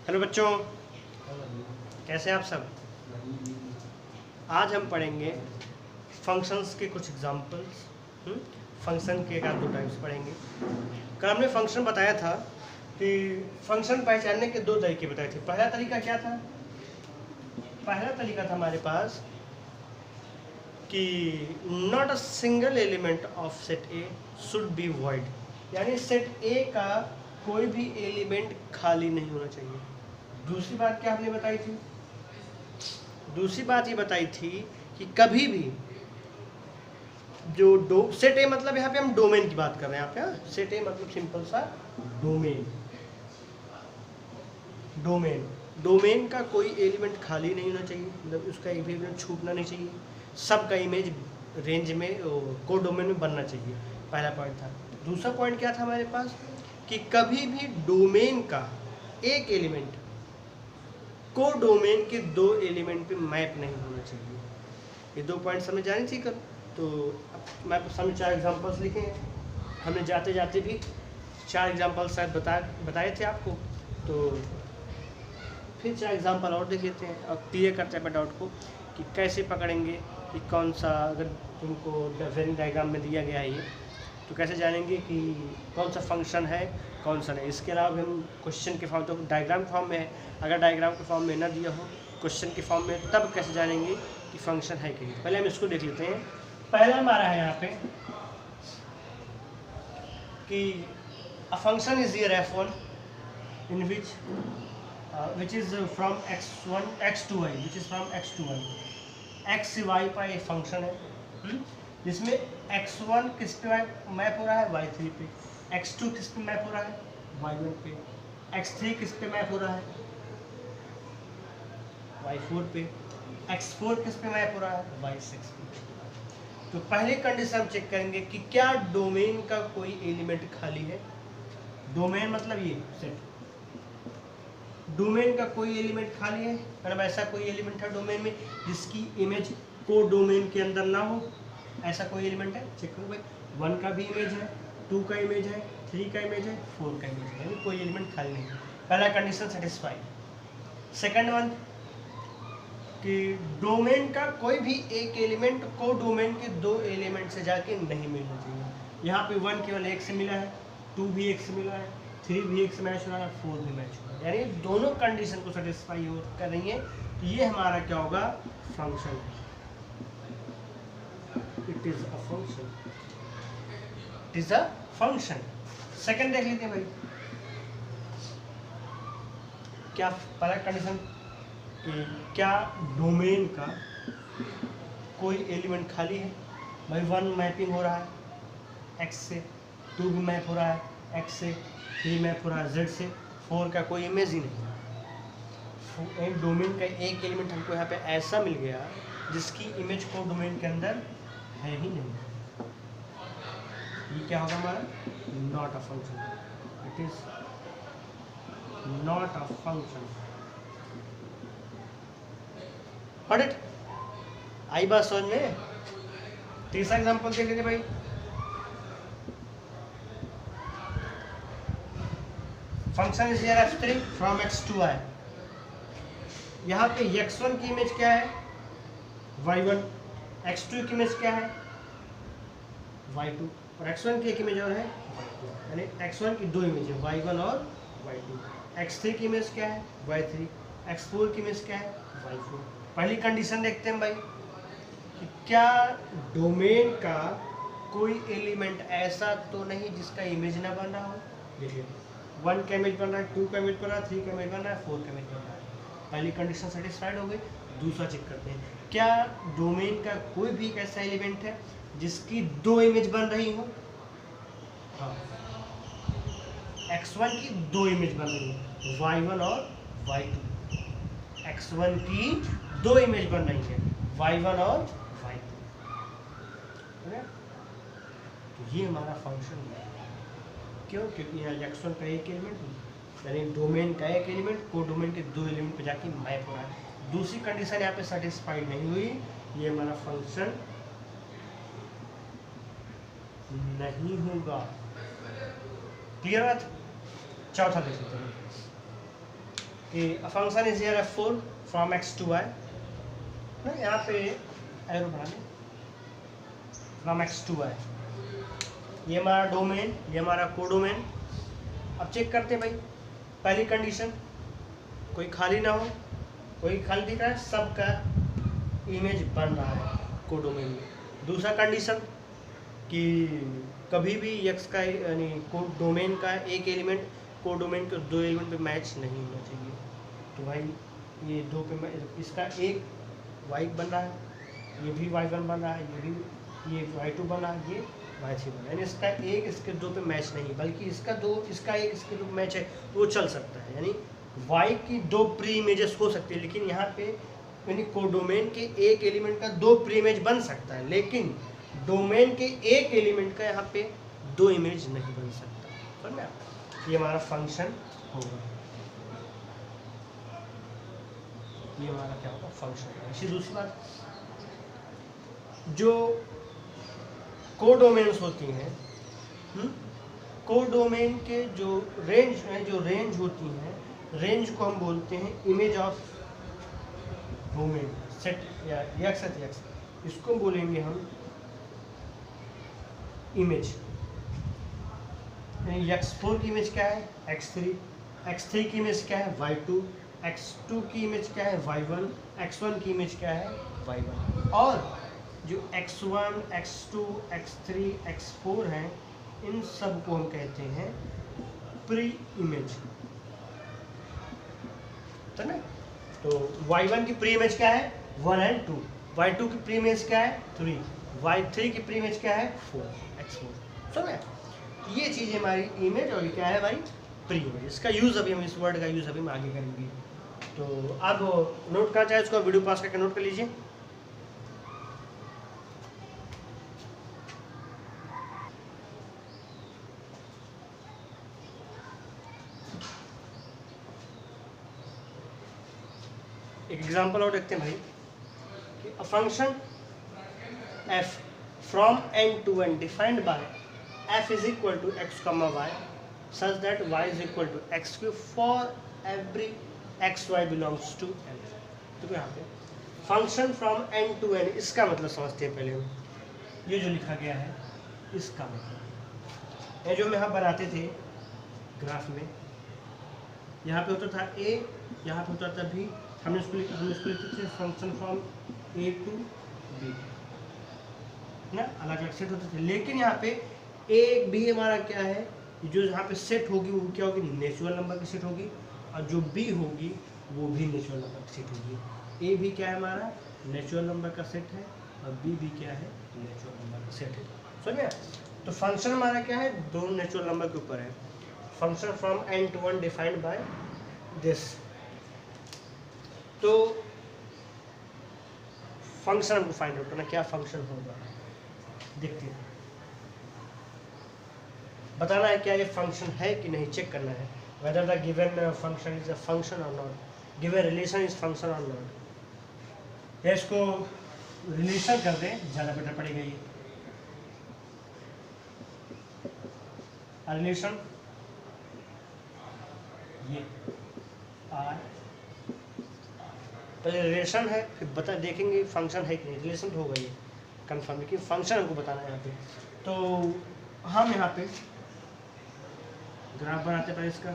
Hello बच्चों, कैसे हैं आप सब। आज हम पढ़ेंगे फंक्शंस के कुछ एग्जांपल्स। फंक्शन के एक आध दो टाइप्स पढ़ेंगे। कल हमने फंक्शन बताया था कि फंक्शन पहचानने के दो तरीके बताए थे। पहला तरीका क्या था? पहला तरीका था हमारे पास कि not a single element of set A should be void, यानी सेट ए का कोई भी एलिमेंट खाली नहीं होना चाहिए। दूसरी बात क्या हमने बताई थी? दूसरी बात ये बताई थी कि कभी भी जो सेट ए, मतलब यहाँ पे हम डोमेन की बात कर रहे हैं। यहाँ पे सेट ए मतलब सिंपल सा डोमेन। डोमेन का कोई एलिमेंट खाली नहीं होना चाहिए, मतलब उसका एक भी एलिमेंट छूटना नहीं चाहिए। सबका इमेज रेंज में को डोमेन में बनना चाहिए। पहला पॉइंट था। दूसरा पॉइंट क्या था हमारे पास कि कभी भी डोमेन का एक एलिमेंट को डोमेन के दो एलिमेंट पे मैप नहीं होना चाहिए। ये दो पॉइंट समझ जानी थी कल। तो मैं समझ 4 एग्जांपल्स लिखे हैं। हमने जाते जाते भी 4 एग्जांपल्स शायद बताए थे आपको। तो फिर 4 एग्जांपल और देख लेते हैं और क्लियर करते हैं डाउट को कि कैसे पकड़ेंगे कि कौन सा, अगर तुमको वेन डायग्राम में दिया गया है ये, तो कैसे जानेंगे कि कौन सा फंक्शन है कौन सा नहीं। इसके अलावा हम क्वेश्चन के फॉर्म, तो डायग्राम फॉर्म में है, अगर डायग्राम के फॉर्म में ना दिया हो क्वेश्चन के फॉर्म में, तब कैसे जानेंगे कि फंक्शन है कि नहीं। पहले हम इसको देख लेते हैं। पहला हमारा है यहाँ पे कि a function is here f1 in which is from x1 x to y, which is from x to y। x से y पर एक फंक्शन है जिसमें x1 किस पे मैप हो रहा है? y3 पे। x2 किस पे मैप हो रहा है? y1 पे। x3 किस पे मैप हो रहा है? y4 पे। x4 किस पे मैप हो रहा है? y6 पे। तो पहले कंडीशन हम चेक करेंगे कि क्या डोमेन का कोई एलिमेंट खाली है। डोमेन मतलब ये सेट, डोमेन का कोई एलिमेंट खाली है, मतलब ऐसा कोई एलिमेंट है डोमेन में जिसकी इमेज को डोमेन के अंदर ना हो। ऐसा कोई एलिमेंट है? चेक करो भाई। 1 का भी इमेज है, 2 का इमेज है, 3 का इमेज है, 4 का इमेज है, यानी कोई एलिमेंट खाली नहीं है। पहला कंडीशन सेटिस्फाई। सेकंड वन कि डोमेन का कोई भी एक एलिमेंट को डोमेन के दो एलिमेंट से जाके नहीं मिलना चाहिए। यहाँ पे 1 केवल 1 से मिला है, 2 भी 1 से मिला है, 3 भी 1 से मैच हो रहा है, 4 भी मैच हो रहा है, यानी दोनों कंडीशन को सेटिस्फाई कर रही है। तो ये हमारा क्या होगा? Function. It is a function. It is a function. Second देख लीजिए भाई, क्या पहला कंडीशन कि क्या डोमेन का कोई एलिमेंट खाली है। भाई 1 मैपिंग हो रहा है x से, 2 भी मैप हो रहा है x से, 3 मैप हो रहा है z से, 4 का कोई इमेज ही नहीं है। डोमेन का एक एलिमेंट हमको यहाँ पे ऐसा मिल गया जिसकी इमेज को डोमेन के अंदर है ही नहीं। ये क्या होगा हमारा? Not a function. It is not a function. It I बात समझ में? तीसरा एग्जांपल देख लीजिए भाई। Function is here f3 from x to y। यहाँ पे x1 की इमेज क्या है? y1। x2 की इमेज क्या है? y2। और x1 की एक इमेज और है y2, यानी x1 की दो इमेज है, y1 और y2। x3 की इमेज क्या है? y3। x4 की इमेज क्या है? y4। पहली कंडीशन देखते हैं भाई कि क्या डोमेन का कोई एलिमेंट ऐसा तो नहीं जिसका इमेज ना बन रहा हो। देखिए 1 का इमेज बन रहा है, 2 का इमेज बन रहा है, 3 का इमेज बन रहा है, 4 का इमेज बन रहा है। पहली कंडीशन सेटिस्फाइड हो गई। दूसरा चेक करते हैं, क्या डोमेन का कोई भी एक ऐसा एलिमेंट है जिसकी दो इमेज बन रही हो। हाँ, x1 की दो इमेज बन रही है, y1 और y2। x1 की दो इमेज बन रही है, y1 और y2। तो ये हमारा फंक्शन है। क्यों? क्योंकि यहाँ x1 का एक एलिमेंट, यानी डोमेन का एक एलिमेंट को डोमेन के दो एलिमेंट पे जाके मैप हो रहा है। दूसरी कंडीशन यहाँ पे सेटिस्फाइड नहीं हुई, ये हमारा फंक्शन नहीं होगा। क्लियर बात? चौथा देख लेते हैं। कि function is here f4 from x to y ना, यहाँ पे एरो बना लें फ्रॉम x to y। ये हमारा डोमेन, ये हमारा कोडोमेन। अब चेक करते हैं भाई, पहली कंडीशन कोई खाली ना हो, कोई खाली दिख रहा है, सबका इमेज बन रहा है कोडोमेन में। दूसरा कंडीशन कि कभी भी x का यानी डोमेन का एक एलिमेंट कोडोमेन के दो एलिमेंट पे मैच नहीं होना चाहिए। तो भाई ये दो पे इसका एक y बन रहा है, ये भी y1 बन रहा है, ये y2 बन रहा है, ये y3 बन रहा है, यानी इसका एक इसके दो पे मैच नहीं, बल्कि इसका एक इसके दो मैच है वो चल सकता है। यानी y की दो प्री इमेजेस हो सकती है, लेकिन यहाँ पे यानी कोडोमेन के एक एलिमेंट का दो प्री इमेज बन सकता है, लेकिन डोमेन के एक एलिमेंट का यहाँ पे दो इमेज नहीं बन सकता। समझ में? ये हमारा फंक्शन होगा, ये हमारा क्या होगा, फंक्शन। इसी दूसरी बात, जो कोडोमेन्स होती हैं, कोडोमेन के जो रेंज होती हैं, रेंज को हम बोलते हैं इमेज ऑफ डोमेन सेट या x, इसको बोलेंगे हम इमेज। x4 की इमेज क्या है, x3 की इमेज क्या है, y2, x2 की इमेज क्या है, y1, x1 की इमेज क्या है, y1। और जो x1, x2, x3, x4 हैं, इन सब को हम कहते हैं प्री इमेज। तो ना, तो y1 की प्री इमेज क्या है, 1 और 2, y2 की प्री इमेज क्या है, 3, y3 की प्री इमेज क्या है, 4, x4। समझे? ये चीज़ हमारी इमेज, और ये क्या है हमारी प्री इमेज। इसका यूज़ अभी हम, इस वर्ड का यूज़ अभी हम आगे करेंगे। तो आप नोट करना चाहे उसको वीडियो पास करके नोट कर लीजिए। एक एग्जांपल और देखते हैं भाई कि a function f from n to n defined by f is equal to x comma y such that y is equal to x cube for every x y belongs to n। तो यहाँ पे function from n to n, इसका मतलब समझते हैं पहले हम। ये जो लिखा गया है इसका मतलब, ये जो हम यहाँ बनाते थे ग्राफ में, यहाँ पे होता था a, यहाँ पे होता था b, हम इसको लिखते थे function from a to b ना, अलग अलग सेट होते थे। लेकिन यहाँ पे एक भी हमारा क्या है, जो यहाँ पे सेट होगी वो क्या होगी, नेचुरल नंबर की सेट होगी, और जो बी होगी वो भी नेचुरल नंबर की सेट होगी। ए भी क्या है हमारा, नेचुरल नंबर का सेट है, और बी भी क्या है, नेचुरल नंबर का सेट है। समझे? तो फंक्शन हमारा क्या है, दोनों नेचुरल नंबर के ऊपर है। Function from n to 1 defined by this. तो फंक्शन हमको फाइंड आउट करना, क्या फंक्शन होगा देखते हैं। बताना है क्या ये फंक्शन है कि नहीं, चेक करना है whether the given function is a function or not, given relation is function or not। या इसको रिलेशन कर दें, ज़्यादा बेटर पड़ेगा ये। रिलेशन ये आर, पहले रिलेशन है फिर बता देखेंगे फंक्शन है कि नहीं। रिलेशन तो होगा ये कंफर्म, लेकिन फंक्शन हमको बताना है यहाँ पे। तो हम यहाँ पे ग्राफ बनाते हैं पहले इसका,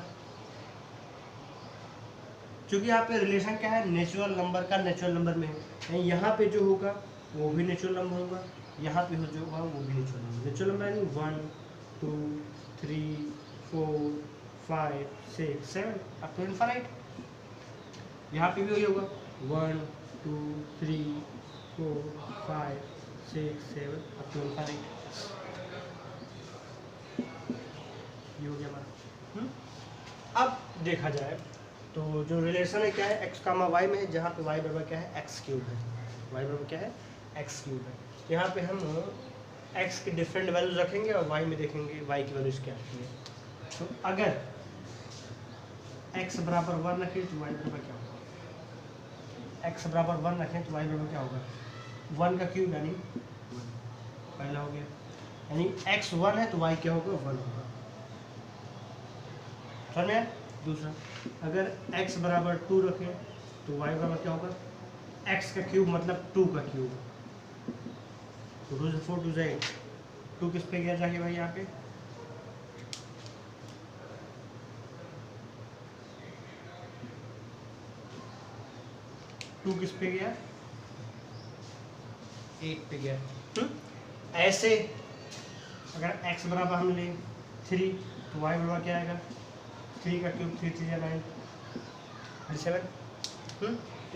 क्योंकि यहाँ पे रिलेशन क्या है, नेचुरल नंबर का नेचुरल नंबर में है। यहाँ पे जो होगा वो भी नेचुरल नंबर होगा, यहाँ पे जो होगा वो भी नेचुरल नंबर। नेचुरल नंबर यानी 1 2 3 4 5 6 7 अप टू इनफाइनाइट। यहाँ पे भी वही होगा 1 2 3 4 5 6 7 अप टू इनफाइनाइट। ये हो गया हमारा। अब देखा जाए तो जो रिलेशन है क्या है, एक्स कामा वाई में है, जहाँ पे वाई बराबर क्या है, एक्स क्यूब है। वाई बराबर क्या है, एक्स क्यूब है। यहाँ पे हम एक्स की डिफरेंट वैल्यूज रखेंगे और वाई में देखेंगे वाई की वैल्यूज क्या आती है। तो अगर एक्स बराबर 1 रखें तो वाई बराबर क्या होगा, एक्स बराबर 1 रखें तो वाई बराबर क्या होगा, 1 का क्यूब यानी 1, पहला हो गया। यानी एक्स 1 है तो वाई क्या होगा, 1 होगा। समझ में? दूसरा, अगर x बराबर 2 रखें तो y बराबर क्या होगा, x का क्यूब मतलब 2 का क्यूब, तो 2 से 4 2 जाए 2 किस पे गया जाके भाई यहाँ पे, टू किस पे गया, 8 पे गया। ऐसे अगर x बराबर हम लें 3 तो y बराबर क्या आएगा, 3 का क्यूब 3 3 9 27,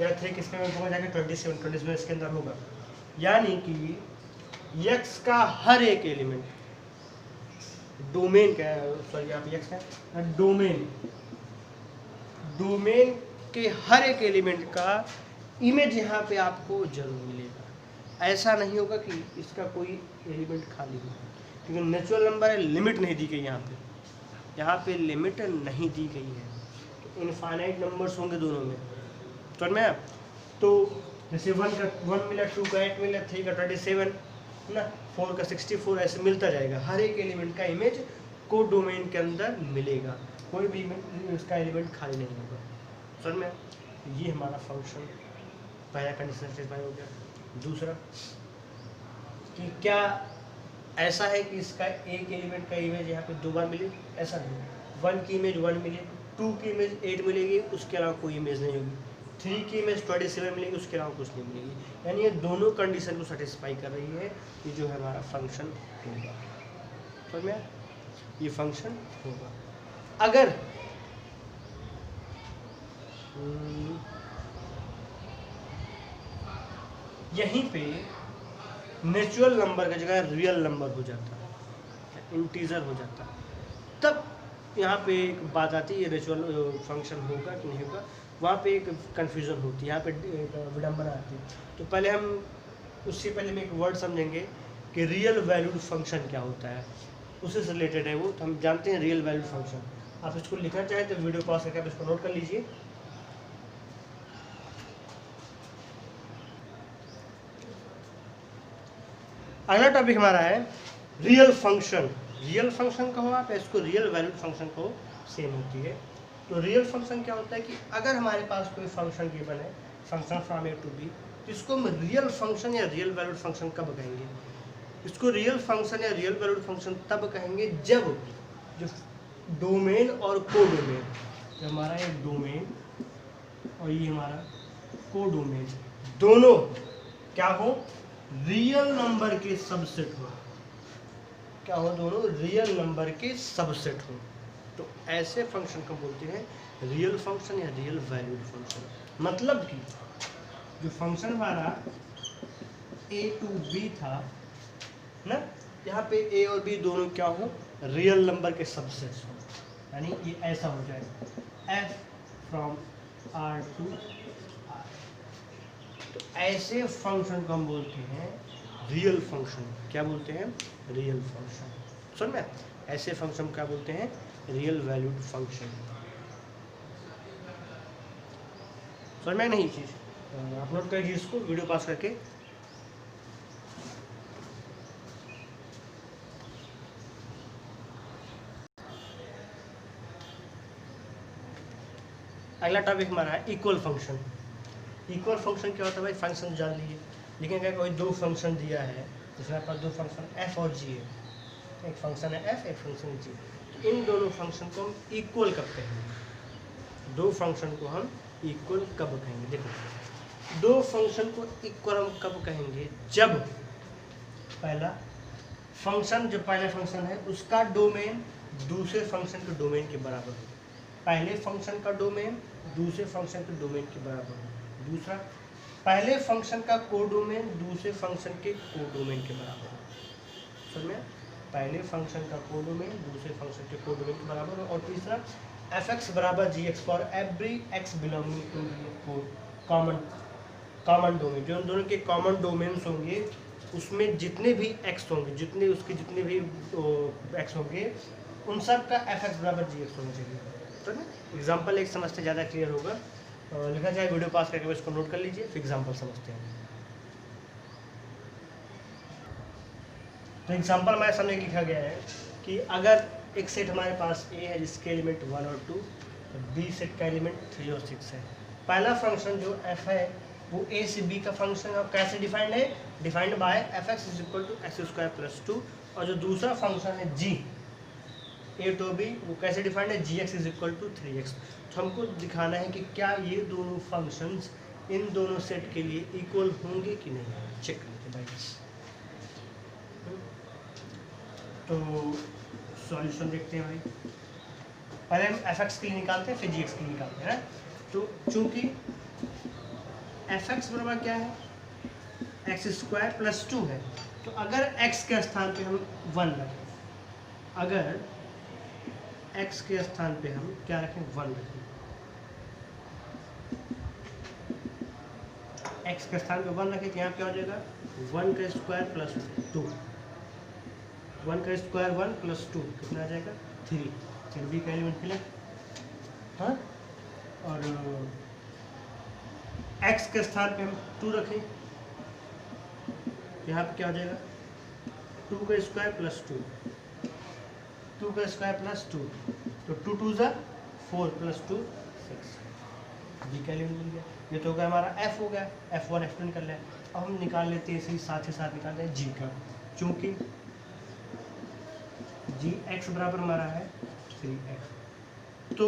या 3 किसके में होगा जाएगा 27 इसके अंदर होगा। यानी कि x का हर एक एलिमेंट डोमेन का, सॉरी यहाँ पे x का डोमेन के हर एक एलिमेंट का इमेज यहाँ पे आपको जरूर मिलेगा। ऐसा नहीं होगा कि इसका कोई एलिमेंट खाली हो, क्योंकि नेचुरल नंबर है, लिमिट नहीं दी गई यहाँ पे लिमिट नहीं दी गई है, इनफाइनाइट नंबर्स होंगे दोनों में। तो मैं तो जैसे 1 मिला, 2 का 8 मिला, 3 का 27 ना, 4 का 64, ऐसे मिलता जाएगा। हर एक एलिमेंट का इमेज को डोमेन के अंदर मिलेगा, कोई भी उसका एलिमेंट खाली नहीं होगा। समझ में? ये हमारा फंक्शन पहला कंडीशन सेटिस्फाई हो गया। दूसरा कि क्या ऐसा है कि इसका एक एलिमेंट का इमेज यहाँ पे 2 बार मिले, ऐसा नहीं। 1 की इमेज 1 मिले, 2 की इमेज 8 मिलेगी, उसके अलावा कोई इमेज नहीं होगी, 3 की इमेज 27 मिलेगी, उसके अलावा कुछ नहीं मिलेगी। यानी ये दोनों कंडीशन को सेटिस्फाई कर रही है, ये जो है हमारा फंक्शन होगा। समझ में? ये फंक्शन होगा। अगर यहीं पे नेचुरल नंबर का जगह रियल नंबर हो जाता, इंटीजर हो जाता, तब यहाँ पे एक बात आती है, नेचुरल फंक्शन होगा कि नहीं होगा, वहाँ पे एक कन्फ्यूज़न होती है, यहाँ पे एक विडम्बना आती है। तो पहले हम उससे पहले में एक वर्ड समझेंगे कि रियल वैल्यूड फंक्शन क्या होता है, उससे रिलेटेड है वो। तो हम जानते हैं रियल वैल्यूड फंक्शन। आप इसको लिखना चाहें तो वीडियो पॉज करके आप इसको नोट कर लीजिए। अगला टॉपिक हमारा है रियल फंक्शन। रियल फंक्शन कहो आप, इसको रियल वैल्यूड फंक्शन कहो, सेम होती है। तो रियल फंक्शन क्या होता है कि अगर हमारे पास कोई फंक्शन गिवन है, function from A to B, तो इसको हम रियल फंक्शन या रियल वैल्यूड फंक्शन कब कहेंगे? इसको रियल फंक्शन या रियल वैल्यूड फंक्शन तब कहेंगे जब जो डोमेन और को डोमेन, जो हमारा ये डोमेन और ये हमारा को डोमेन, दोनों क्या हो, रियल नंबर के सबसेट हो। क्या हो? दोनों रियल नंबर के सबसेट हो। तो ऐसे फंक्शन को बोलते हैं रियल फंक्शन या रियल वैल्यूड फंक्शन। मतलब कि जो फंक्शन हमारा a टू b था ना, यहाँ पे a और b दोनों क्या हो, रियल नंबर के सबसेट हो। यानी ये ऐसा हो जाएगा f from r to r। तो ऐसे फंक्शन को हम बोलते हैं रियल फंक्शन। क्या बोलते हैं? Real function. सुन में, ऐसे फंक्शन क्या बोलते हैं? Real valued function. समझ में नहीं चीज़? आप नोट करिए इसको वीडियो पास करके। अगला टॉपिक हमारा है इक्वल फंक्शन। इक्वल फंक्शन क्या होता है भाई? फंक्शन जान लीजिए, लेकिन अगर कोई दो फंक्शन दिया है, जिसमें आपका दो फंक्शन f और g है, एक फंक्शन है f, एक फंक्शन है g, तो इन दोनों फंक्शन को हम इक्वल कब कहेंगे? दो फंक्शन को हम इक्वल कब कहेंगे? देखो, दो फंक्शन को इक्वल हम कब कहेंगे? जब पहला फंक्शन, जो पहला फंक्शन है उसका डोमेन दूसरे फंक्शन के डोमेन के बराबर हो। पहले फंक्शन का डोमेन दूसरे फंक्शन के डोमेन के बराबर हो। दूसरा, पहले फंक्शन का कोडोमेन दूसरे फंक्शन के कोडोमेन के बराबर हो। समझ में? पहले फंक्शन का कोडोमेन दूसरे फंक्शन के कोडोमेन के बराबर हो। और तीसरा, f(x) बराबर gx for every x belonging to common domain. जो उन दोनों के कॉमन डोमेन्स होंगे उसमें जितने भी x होंगे, जितने भी x होंगे, उन सब का f(x) बराबर gx होना चाहिए। तो एग्जाम्पल एक समझते ज़्यादा क्लियर होगा। लिखा जाए वीडियो पास करके इसको नोट कर लीजिए, फिर एग्जाम्पल समझते हैं। तो एग्जाम्पल हमारे सामने लिखा गया है कि अगर एक सेट हमारे पास A है जिसके एलिमेंट 1 और 2, बी सेट का एलिमेंट 3 और 6 है। पहला फंक्शन जो f है वो a से b का फंक्शन है और कैसे डिफाइंड है, defined by fx is equal to x square plus 2। और जो दूसरा फंक्शन है g a टू b वो कैसे डिफाइंड है, gx is equal to 3x। तो हमको दिखाना है कि क्या ये दोनों फंक्शंस इन दोनों सेट के लिए इक्वल होंगे कि नहीं, चेक करते हैं भाई। तो सॉल्यूशन देखते हैं भाई। पहले हम fx के लिए निकालते हैं फिर gx के लिए निकालते हैं। तो चूंकि fx बराबर क्या है, एक्स स्क्वायर प्लस 2 है, तो अगर x के स्थान पे हम 1 रखें, अगर x के स्थान पे हम क्या रखें, 1 रखें, x के स्थान पे 1 रखें तो यहाँ क्या हो जाएगा, 1 का स्क्वायर प्लस 2, 1 का स्क्वायर 1 प्लस 2 कितना आ जाएगा 3, फिर b का एलिमेंट मिला। हाँ, और x के स्थान पे हम 2 रखें, यहाँ पे क्या हो जाएगा, 2 का स्क्वायर प्लस 2, 2 का स्क्वायर प्लस 2, तो 2 2 ज़ा 4 प्लस 2 6, b का एलिमेंट मिल गया। ये तो हो गया हमारा f हो गया, f1 f2 निकल रहा है। अब हम निकाल लेते हैं इसी साथ ही साथ निकालते हैं g का, चूँकि g x बराबर हमारा है 3x, तो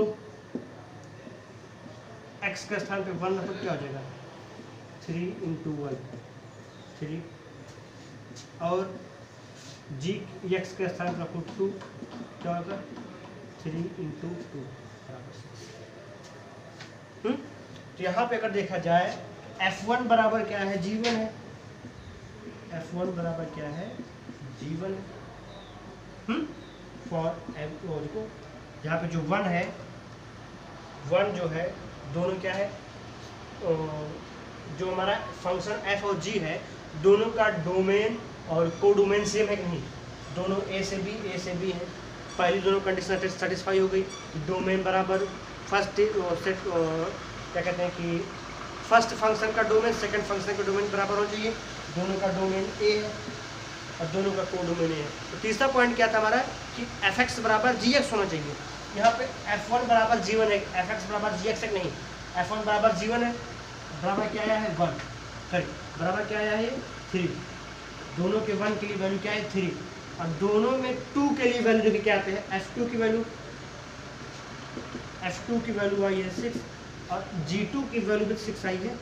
x के स्थान पे 1 रखो क्या हो जाएगा 3 × 1 3, और g x के स्थान पे रखो 2 क्या होगा 3 × 2 बराबर 6। तो यहाँ पे अगर देखा जाए f1 बराबर क्या है, g1 है, f1 बराबर क्या है, g1 है। फॉर देखो यहाँ पे जो 1 है, 1 जो है दोनों क्या है, जो हमारा फंक्शन f और g है दोनों का डोमेन और कोडोमेन सेम है कि नहीं, दोनों a से b है। पहली दोनों कंडीशन सेटिस्फाई हो गई, डोमेन बराबर फर्स्ट सेट क्या कहते हैं कि फर्स्ट फंक्शन का डोमेन सेकंड फंक्शन का डोमेन बराबर हो चाहिए, दोनों का डोमेन a है और दोनों का कोडोमेन a है। तो तीसरा पॉइंट क्या था हमारा कि fx बराबर gx होना चाहिए। यहाँ पे f1 बराबर g1 है, fx बराबर gx है नहीं, f1 बराबर g1 है, बराबर क्या आया है 1, सॉरी बराबर क्या आया है 3, दोनों के 1 के लिए वैल्यू क्या है 3, और दोनों में 2 के लिए वैल्यू देखिए क्या आते हैं, f2 की वैल्यू आई है 6 और g2 की वैल्यू भी 6 आई है,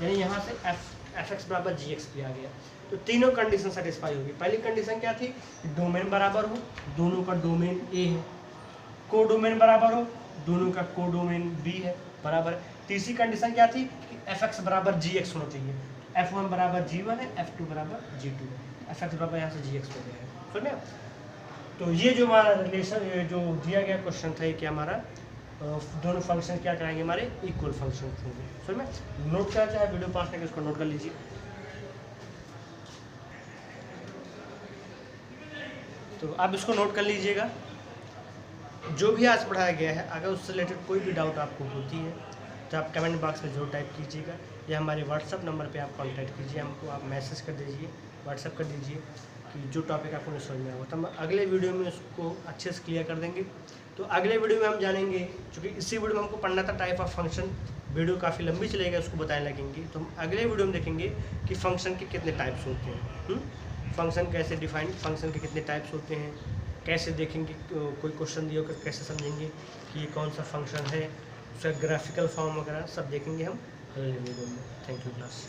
यानी यहाँ से fx बराबर gx भी आ गया। तो तीनों कंडीशन सेटिस्फाई होगी। पहली कंडीशन क्या थी, डोमेन बराबर हो, दोनों का डोमेन a है, कोडोमेन बराबर हो, दोनों का कोडोमेन b है बराबर। तीसरी कंडीशन क्या थी कि fx बराबर gx होना चाहिए, f1 बराबर g1 है, f2 बराबर g2 है, fx बराबर यहाँ से gx हो गया है, समझ में। तो ये जो हमारा रिलेशन जो दिया गया क्वेश्चन था, ये क्या हमारा दोनों फंक्शन क्या कराएंगे, हमारे इक्वल फंक्शन होंगे, समझ में। नोट क्या चाहे वीडियो पास करके उसको नोट कर लीजिए। तो आप इसको नोट कर लीजिएगा, जो भी आज पढ़ाया गया है अगर उससे रिलेटेड कोई भी डाउट आपको होती है तो आप कमेंट बॉक्स में जरूर टाइप कीजिएगा, या हमारे व्हाट्सअप नंबर पे आप कांटेक्ट कीजिए, हमको आप मैसेज कर दीजिए, व्हाट्सअप कर दीजिए कि जो टॉपिक आपको नहीं समझ में आएगा तो हम अगले वीडियो में उसको अच्छे से क्लियर कर देंगे। तो अगले वीडियो में हम जानेंगे, क्योंकि इसी वीडियो में हमको पढ़ना था टाइप ऑफ फंक्शन, वीडियो काफ़ी लंबी चलेगा उसको बताने लगेंगे, तो हम अगले वीडियो में देखेंगे कि फंक्शन के कितने टाइप्स होते हैं, फंक्शन कैसे डिफाइन, फंक्शन के कितने टाइप्स होते हैं, कैसे देखेंगे, कोई क्वेश्चन दिया होकर कैसे समझेंगे कि ये कौन सा फंक्शन है, उसका ग्राफिकल फॉर्म वगैरह सब देखेंगे हम अगले वीडियो में। Thank you class.